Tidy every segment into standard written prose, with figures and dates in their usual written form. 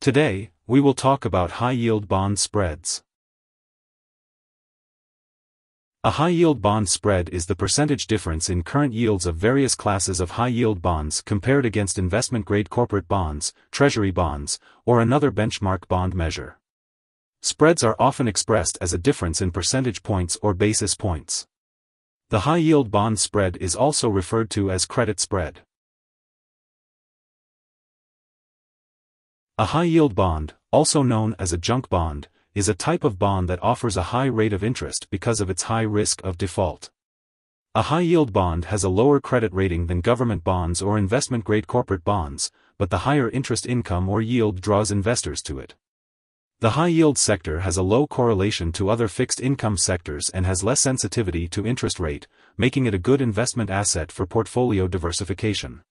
Today, we will talk about high-yield bond spreads. A high-yield bond spread is the percentage difference in current yields of various classes of high-yield bonds compared against investment-grade corporate bonds, Treasury bonds, or another benchmark bond measure. Spreads are often expressed as a difference in percentage points or basis points. The high-yield bond spread is also referred to as credit spread. A high-yield bond, also known as a junk bond, is a type of bond that offers a high rate of interest because of its high risk of default. A high-yield bond has a lower credit rating than government bonds or investment-grade corporate bonds, but the higher interest income or yield draws investors to it. The high-yield sector has a low correlation to other fixed-income sectors and has less sensitivity to interest rate, making it a good investment asset for portfolio diversification.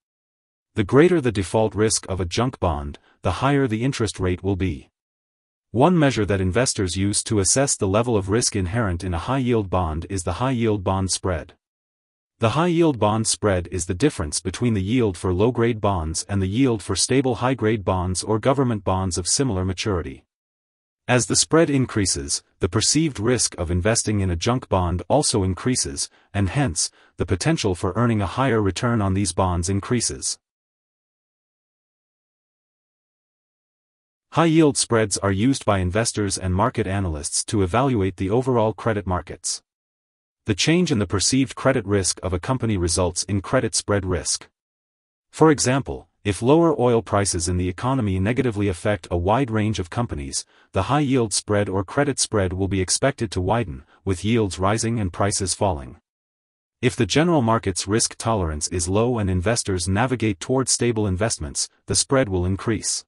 The greater the default risk of a junk bond, the higher the interest rate will be. One measure that investors use to assess the level of risk inherent in a high-yield bond is the high-yield bond spread. The high-yield bond spread is the difference between the yield for low-grade bonds and the yield for stable high-grade bonds or government bonds of similar maturity. As the spread increases, the perceived risk of investing in a junk bond also increases, and hence, the potential for earning a higher return on these bonds increases. High-yield spreads are used by investors and market analysts to evaluate the overall credit markets. The change in the perceived credit risk of a company results in credit spread risk. For example, if lower oil prices in the economy negatively affect a wide range of companies, the high-yield spread or credit spread will be expected to widen, with yields rising and prices falling. If the general market's risk tolerance is low and investors navigate toward stable investments, the spread will increase.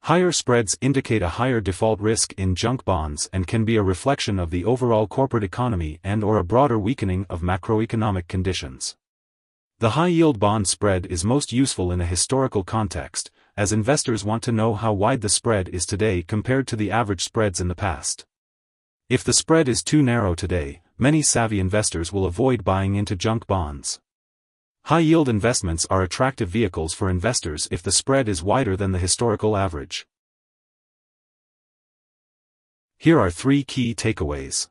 Higher spreads indicate a higher default risk in junk bonds and can be a reflection of the overall corporate economy and/or a broader weakening of macroeconomic conditions. The high-yield bond spread is most useful in a historical context, as investors want to know how wide the spread is today compared to the average spreads in the past. If the spread is too narrow today, many savvy investors will avoid buying into junk bonds. High-yield investments are attractive vehicles for investors if the spread is wider than the historical average. Here are 3 key takeaways.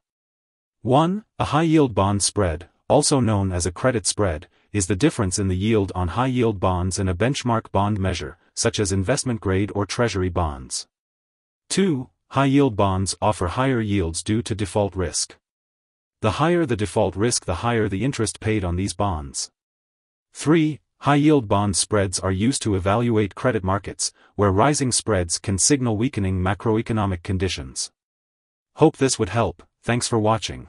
1. A high-yield bond spread, also known as a credit spread, is the difference in the yield on high-yield bonds and a benchmark bond measure, such as investment-grade or Treasury bonds. 2. High-yield bonds offer higher yields due to default risk. The higher the default risk, the higher the interest paid on these bonds. 3. High-yield bond spreads are used to evaluate credit markets, where rising spreads can signal weakening macroeconomic conditions. Hope this would help. Thanks for watching.